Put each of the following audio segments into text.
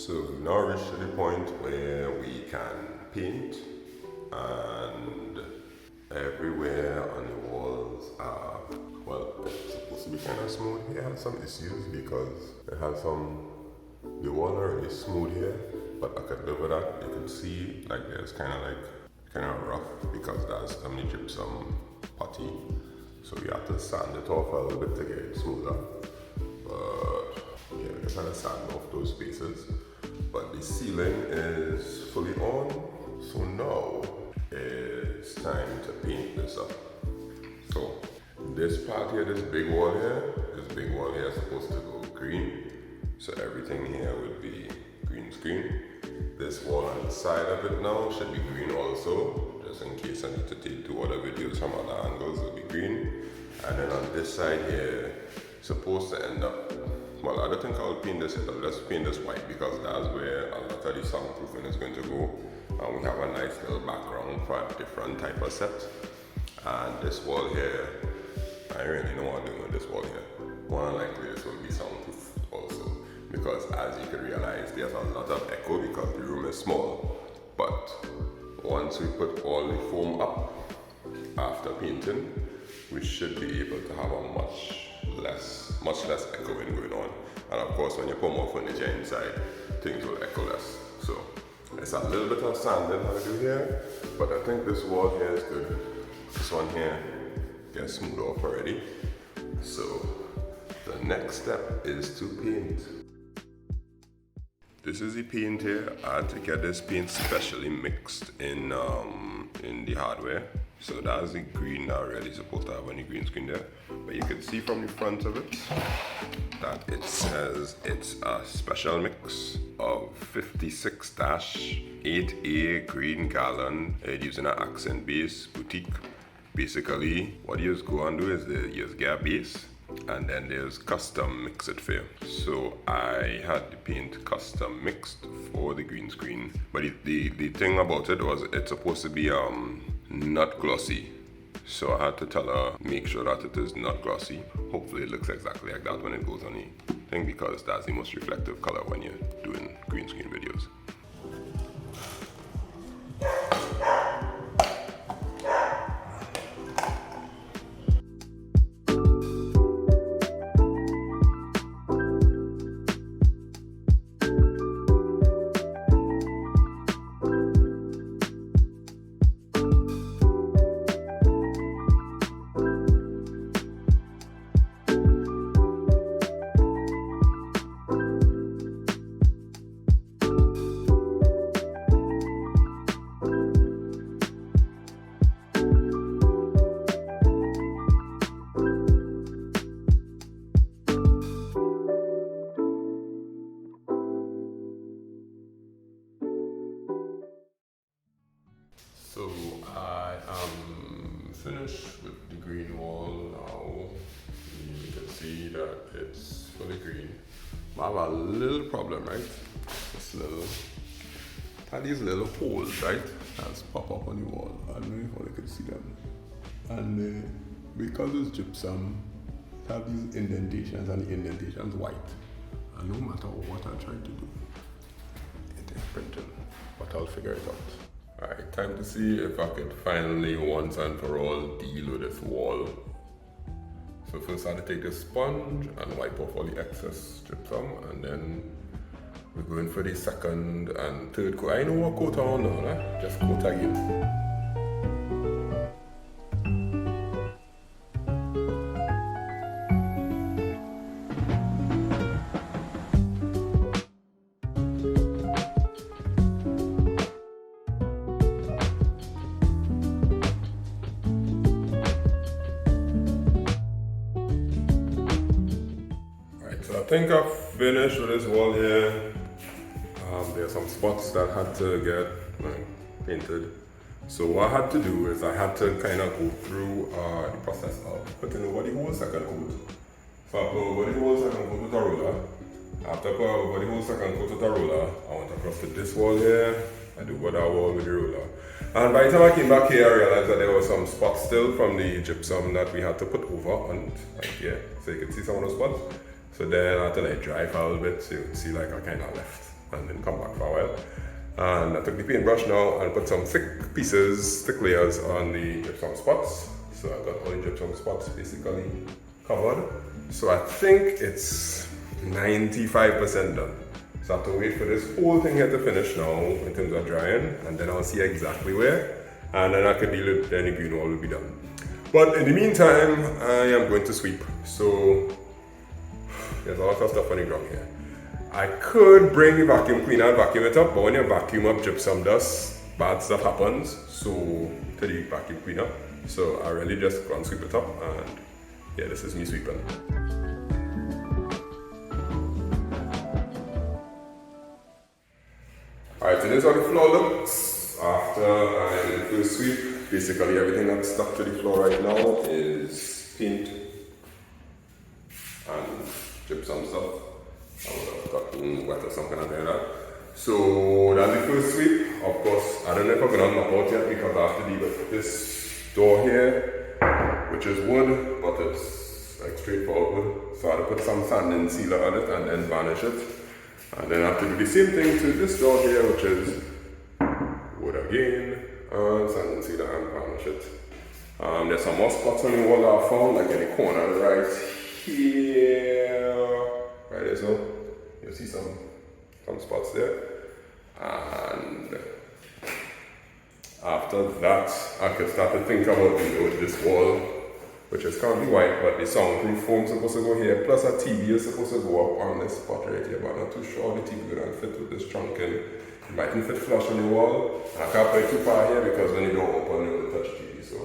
So we've now reached to the point where we can paint, and everywhere on the walls are, well, it's supposed to be kind of smooth. It has some issues because it has the wall are really smooth here, but I could live with that. You can see like there's kind of rough because there's some gypsum putty. So we have to sand it off a little bit to get it smoother. But yeah, we kind of sand off those spaces. But the ceiling is fully on. So now it's time to paint this up. So this part here, this big wall here is supposed to go green. So everything here would be green screen. This wall on the side of it now should be green also, just in case I need to take 2 other videos from other angles, it'll be green. And then on this side here, supposed to end up, well, I don't think I'll paint this yet, I'll just paint this white because that's where a lot of the soundproofing is going to go. And we have a nice little background for a different type of set. And this wall here, I really know what I'm doing with this wall here. More than likely this will be soundproof also, because as you can realize, there's a lot of echo because the room is small. But once we put all the foam up after painting, we should be able to have a much less echoing going on. And of course, when you put more furniture inside, things will echo less. So it's a little bit of sanding I do here, but I think this wall here is good. This one here gets smoothed off already. So the next step is to paint. This is the paint here. I had to get this paint specially mixed in the hardware. So that's the green that we're really supposed to have on the green screen there. But you can see from the front of it that it says it's a special mix of 56-8A green gallon using an accent base boutique. Basically, what you just go and do is you just get a base, and then there's custom mix it for you. So I had the paint custom mixed for the green screen, but the thing about it was it's supposed to be not glossy. So I had to tell her make sure that it is not glossy. Hopefully it looks exactly like that when it goes on the thing, because that's the most reflective color when you're doing green screen videos. So I am finished with the green wall now. You can see that it's fully green. I have a little problem, right? These little holes, right? That's pop up on the wall. I don't know if you can see them. And because it's gypsum, it has these indentations, and the indentations white. And no matter what I try to do, it is printing. But I'll figure it out. Alright, time to see if I could finally once and for all deal with this wall. So first I had to take this sponge and wipe off all the excess gypsum, and then we're going for the second and third coat. I know what coat I want now, nah? Just coat again. I think I've finished with this wall here. There are some spots that had to get painted. So what I had to do is I had to kind of go through the process of putting over the whole second coat. So I put over the whole second coat with a roller. After I put over the whole second coat with a roller, I went across to this wall here. I do that wall with the roller. And by the time I came back here, I realized that there were some spots still from the gypsum that we had to put over, and like here. So you can see some of those spots. So then I had to like dry for a little bit so you can see like I kind of left and then come back for a while. And I took the paintbrush now and put some thick pieces, thick layers on the gypsum spots. So I got all the gypsum spots basically covered. So I think it's 95% done. So I have to wait for this whole thing here to finish now in terms of drying, and then I'll see exactly where, and then I can deal with any green wall will be done. But in the meantime, I am going to sweep. So there's a lot of stuff on the ground here. I could bring the vacuum cleaner and vacuum it up, but when you vacuum up gypsum dust, bad stuff happens. So to the vacuum cleaner. So I really just go and sweep it up, and yeah, this is me sweeping. Alright, so this is how the floor looks after I did the first sweep. Basically everything that's stuck to the floor right now is paint and gypsum stuff. I would have gotten wet or something like that. So that's the first sweep. Of course, I don't know if I'm going to knock out yet because I have to deal with this door here, which is wood, but it's like straightforward wood. So I have to put some sanding sealer on it and then varnish it. And then I have to do the same thing to this door here, which is wood again, and sanding sealer and varnish it. There's some more spots on the wall that I found, like in the corner right here. Right there, so you'll see some spots there. And after that, I could start to think about this wall, which is currently white, but the soundproof foam is supposed to go here, plus a TV is supposed to go up on this spot right here, but I'm not too sure the TV will not fit with this trunk in. It mightn't fit flush on the wall, and I can't put it too far here because when you don't open, it will touch TV, so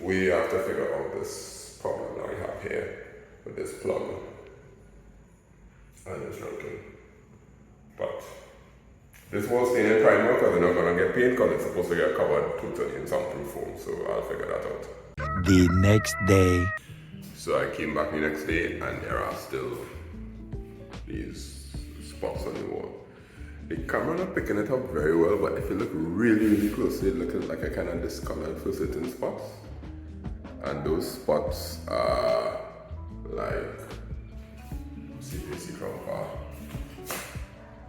we have to figure out this problem that we have here with this plug and this trunking. But this wall's staying in primer because they're not going to get paint because it's supposed to get covered totally in soundproof foam, so I'll figure that out. The next day. So I came back the next day and there are still these spots on the wall. The camera not picking it up very well, but if you look really closely, it looks like a kind of discolored for certain spots. And those spots are like, see if you see from far.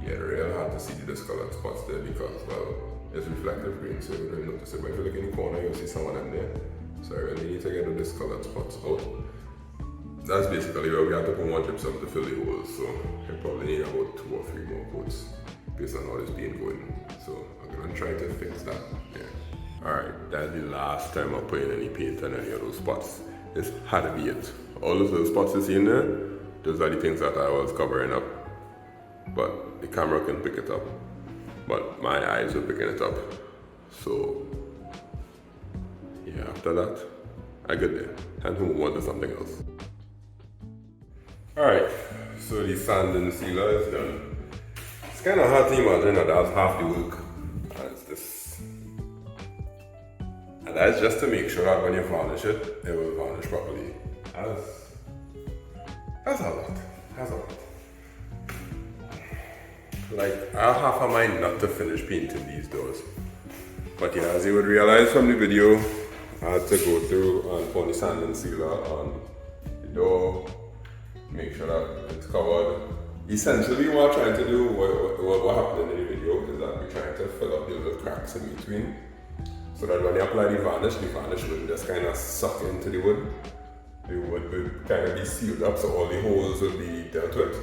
Yeah, real hard to see the discolored spots there because, well, it's reflective green, so you don't notice it. But if you look in the corner, you'll see someone in there. So I really need to get the discolored spots out. That's basically where we have to put more gypsum to fill the holes. So I probably need about 2 or 3 more coats based on how this paint going. So I'm gonna try to fix that. Yeah. Alright, that's the last time I'm putting any paint on any of those spots. This had to be it. All of those spots you see in there, those are the things that I was covering up. But the camera can pick it up. But my eyes were picking it up. So yeah, after that, I get there. Time to move on to something else. Alright, so the sanding sealer is done. It's kind of hard to imagine that that's half the work. That's this. And that's just to make sure that when you varnish it, it will varnish properly. That's a lot. That's a lot. Like, I have half a mind not to finish painting these doors. But yeah, as you would realize from the video, I had to go through and put the sanding sealer on the door, make sure that it's covered. Essentially what I'm trying to do, what happened in the video is that we're trying to fill up the little cracks in between, so that when you apply the varnish wouldn't just kind of suck into the wood. The wood would kind of be sealed up, so all the holes will be dealt with.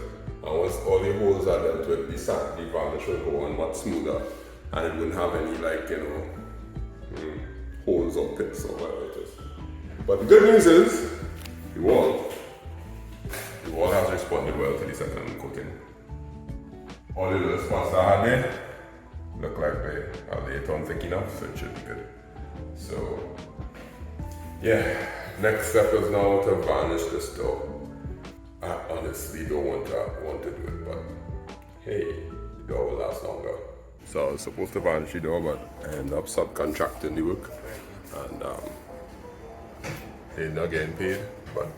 And once all the holes are dealt with, the varnish will go on much smoother, and it wouldn't have any, like, you know, holes or pits or whatever it is. But the good news is, the wall has responded well to the second coating. All the little spots that I had there look like they turned thick enough, so it should be good. So yeah, next step is now to varnish this door. I honestly don't want to do it, but hey, the door will last longer. So I was supposed to varnish the door, but I ended up subcontracting the work, and they're not getting paid, but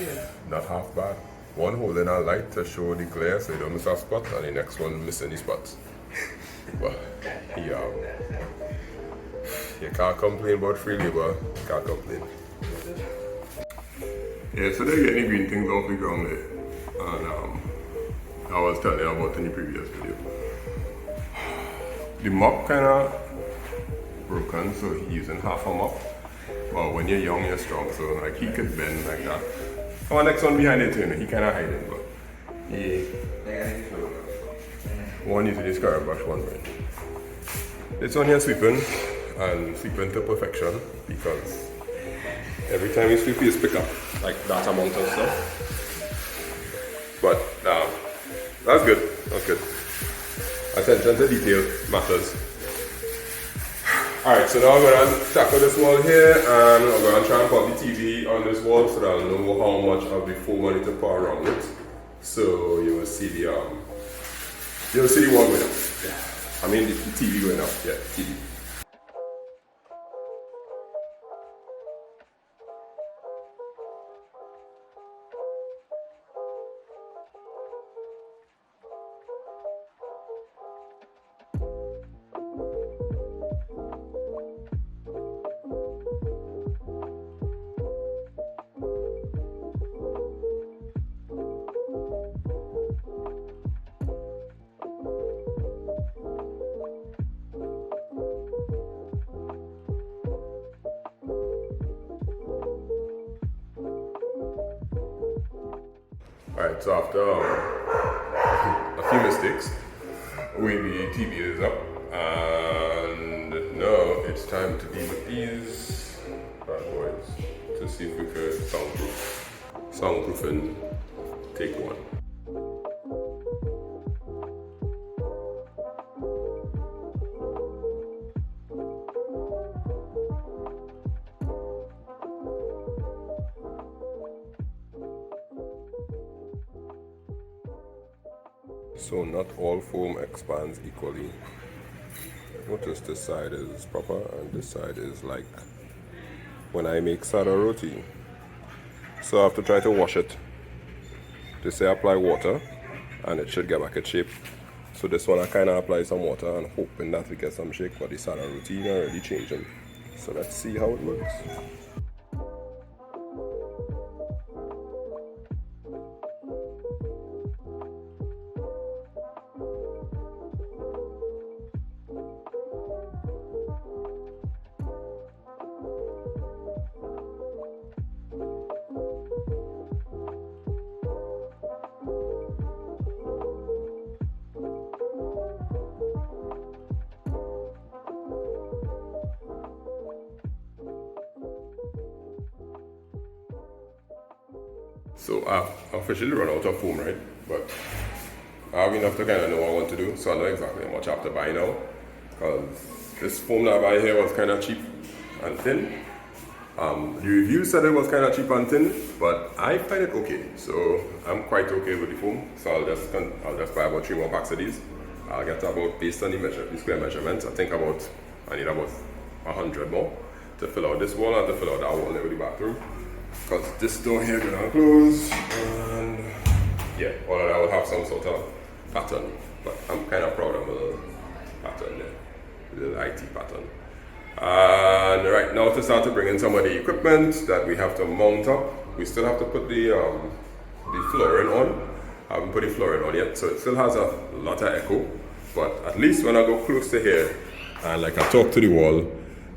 yeah, not half bad. One holding a light to show the glare so you don't miss a spot, and the next one missing the spots. But yeah, you can't complain about free labor, you can't complain. Yeah, so they're getting the green things off the ground there. And I was telling you about in the previous video. The mop kind of broken, so he's using half a mop. But when you're young, you're strong, so like he could bend like that. And the next one behind it, you know, he kind of hiding, but he one using this current brush, one right. This one here sweeping, and sweeping to perfection, because every time you sweep, you pick up like that amount of stuff. But that's good. That's good. Attention to detail matters. Alright, so now I'm going to tackle this wall here, and I'm going to try and put the TV on this wall so that I'll know how much of the foam I need to put around it. So you will see the wall going up. Yeah. I mean the TV going up. Yeah, TV. Alright, so after a few mistakes, the TV is up, and now it's time to deal with these bad boys to see if we could soundproof. Soundproofing, take one. So not all foam expands equally. Notice this side is proper and this side is like when I make sada roti. So I have to try to wash it. They say apply water and it should get back its shape. So this one I kind of apply some water and hoping that we get some shake, but the sada roti not really changing. So let's see how it works. So I've officially run out of foam, right? But I have enough to kind of know what I want to do, so I know exactly how much I have to buy now. Because this foam that I buy here was kind of cheap and thin. The review said it was kind of cheap and thin, but I find it okay. So I'm quite okay with the foam. So I'll just buy about 3 more packs of these. I'll get about, based on the square measurements, I think I need about 100 more to fill out this wall and to fill out that wall there with the bathroom. Because this door here is gonna close, and yeah, all of that will have some sort of pattern. But I'm kind of proud of a little pattern there, a little IT pattern. And right now, to start to bring in some of the equipment that we have to mount up, we still have to put the flooring on. I haven't put the flooring on yet, so it still has a lot of echo. But at least when I go close to here and like I talk to the wall,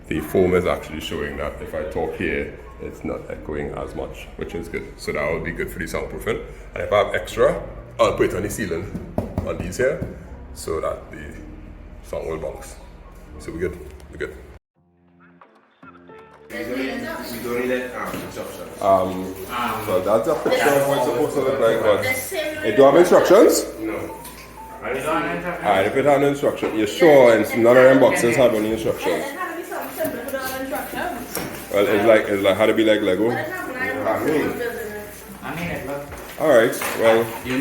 the foam is actually showing that if I talk here, it's not echoing as much, which is good. So that will be good for the soundproofing. And if I have extra, I'll put it on the ceiling on these here so that the sound will bounce. So we're good. We're good. We don't need instructions. So that's a picture of what it's supposed to look like, but it do have instructions? No. Alright, if it had no instruction, you're sure and none of them boxes have any instructions? Well, it's like how to be like Lego. Alright, well. Yeah,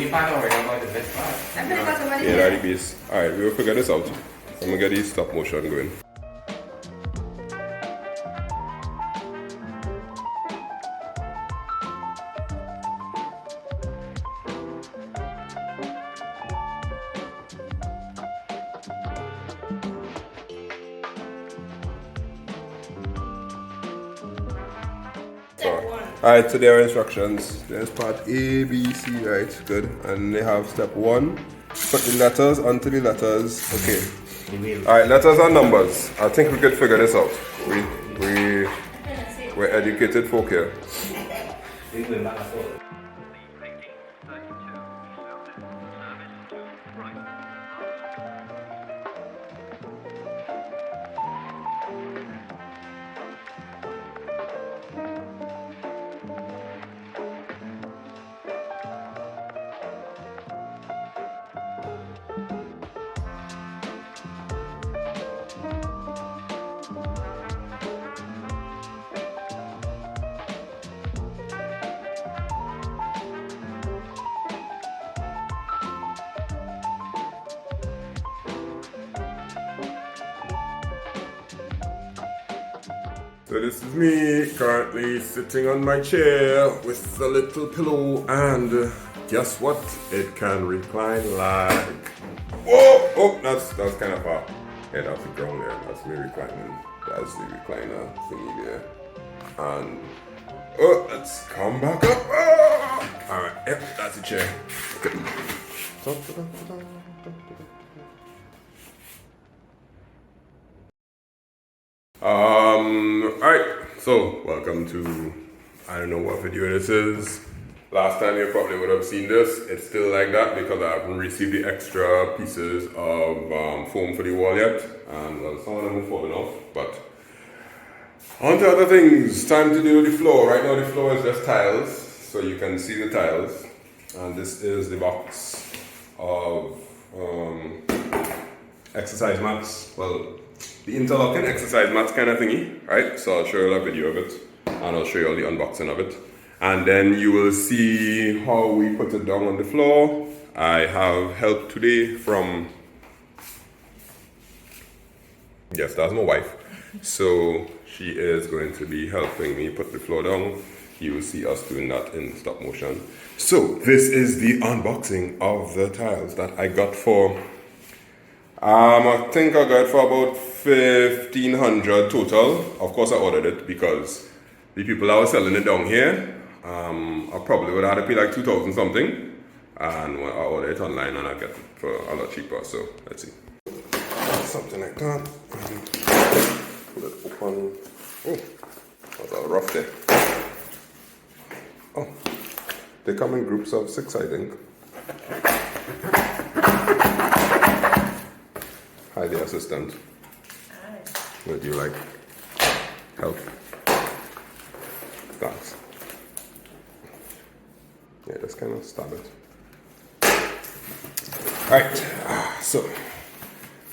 that's the base. Alright, we'll figure this out. I'm gonna get the stop motion going. Alright, so there are instructions. There's part A, B, C, right? Good. And they have step 1. Put the letters onto the letters. Okay. Alright, letters and numbers. I think we could figure this out. We're educated folk here. So this is me currently sitting on my chair with a little pillow, and guess what? It can recline like... Whoa! Oh, that's kind of far. Yeah, that's the ground there. That's me reclining. That's the recliner thingy there. And oh, let's come back up. Oh! Alright, yep, that's the chair. Okay. Alright, so welcome to, I don't know what video this is. Last time you probably would have seen this. It's still like that because I haven't received the extra pieces of foam for the wall yet. And well, some of them have fallen off, but on to other things. Time to do the floor. Right now the floor is just tiles, so you can see the tiles. And this is the box of exercise mats. Well, the interlocking exercise mats kind of thingy, right? So I'll show you a video of it, and I'll show you all the unboxing of it. And then you will see how we put it down on the floor. I have help today from, yes, that's my wife. So she is going to be helping me put the floor down. You will see us doing that in stop motion. So this is the unboxing of the tiles that I got for, I think I got for about 1,500 total. Of course I ordered it because the people that were selling it down here, I probably would have had to pay like 2,000 something. And when I ordered it online and I get it for a lot cheaper. So let's see. Something like that. Pull it open. Oh, that's a rough day. Oh, they come in groups of 6, I think. Hi, the assistant. Hi. Would you like help? Thanks. Yeah, just kind of stab it. Alright, so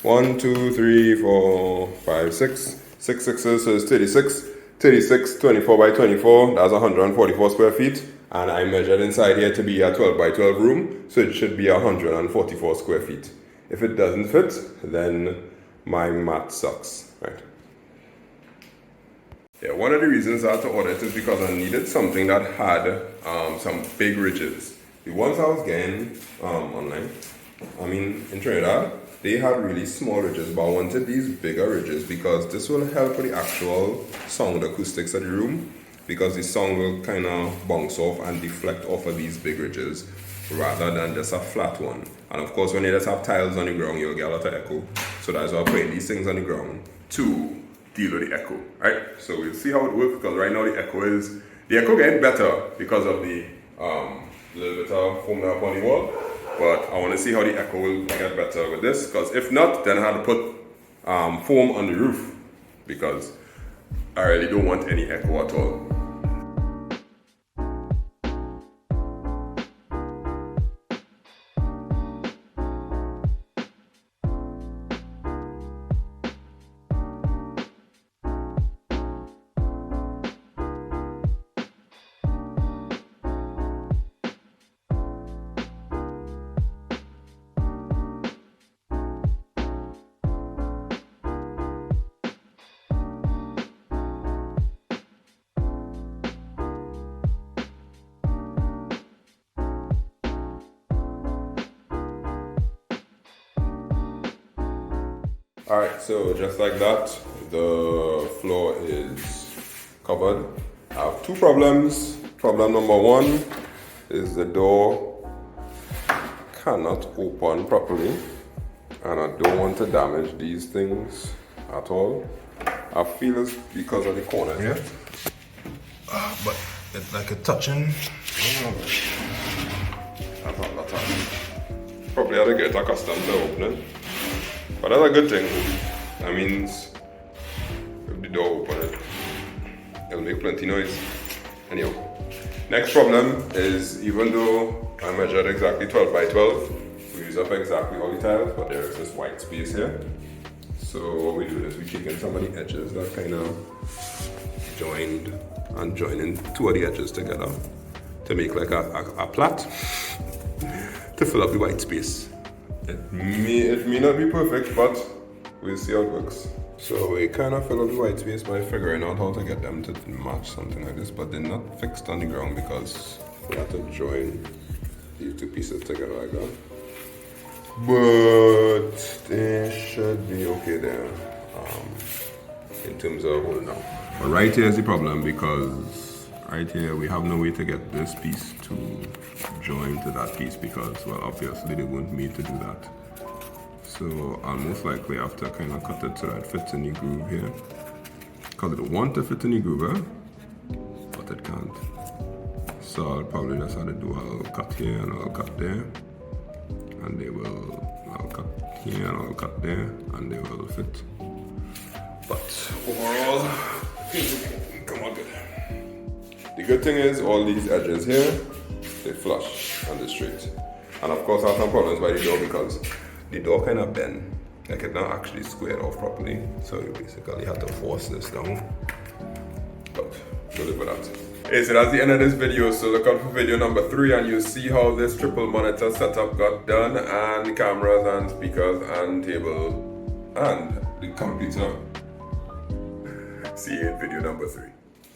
1, 2, 3, 4, 5, 6. 6 sixes, so it's 36. 36, 24 by 24, that's 144 square feet. And I measured inside here to be a 12 by 12 room, so it should be 144 square feet. If it doesn't fit, then my math sucks, right? Yeah, one of the reasons I had to order it is because I needed something that had some big ridges. The ones I was getting online, I mean in Trinidad, they had really small ridges, but I wanted these bigger ridges because this will help with the actual sound acoustics of the room, because the sound will kind of bounce off and deflect off of these big ridges rather than just a flat one. And of course, when you just have tiles on the ground, you'll get a lot of echo. So that's why I put these things on the ground to deal with the echo, right? So we'll see how it works, because right now the echo getting better because of the little bit of foam up on the wall. But I want to see how the echo will get better with this, because if not, then I have to put foam on the roof, because I really don't want any echo at all. Alright, so just like that, the floor is covered. I have 2 problems. Problem number one is the door cannot open properly, and I don't want to damage these things at all. I feel it's because of the corner here, but it's like a touching. Probably had to get accustomed to opening, but that's a good thing. That means if the door open, it'll make plenty noise. Anyhow, next problem is, even though I measured exactly 12 by 12, we use up exactly all the tiles, but there is this white space here. So what we do is we kick in some of the edges that kind of joined and joining two of the edges together to make like a plait to fill up the white space. It may not be perfect, but we'll see how it works. So we kind of fill up the white space by figuring out how to get them to match something like this, but they're not fixed on the ground because we have to join these two pieces together like that. But they should be okay there in terms of holding up. But right here is the problem, because right here we have no way to get this piece to join to that piece, because, well, obviously they won't need to do that. So I'll most likely have to kind of cut it so that it fits in the groove here, because it want to fit in the groove, but it can't. So I'll probably just have to do a little cut here and a little cut there, and I'll cut here and I'll cut there, and they will fit. But overall, come on good. The good thing is all these edges here, they flush and they're straight. And of course I have some problems by the door because the door kind of bend, like it's not actually squared off properly. So you basically have to force this down. But we'll live with that. Hey, so that's the end of this video. So look out for video number 3 and you'll see how this triple monitor setup got done, and the cameras and speakers and table and the computer. See you in video number 3.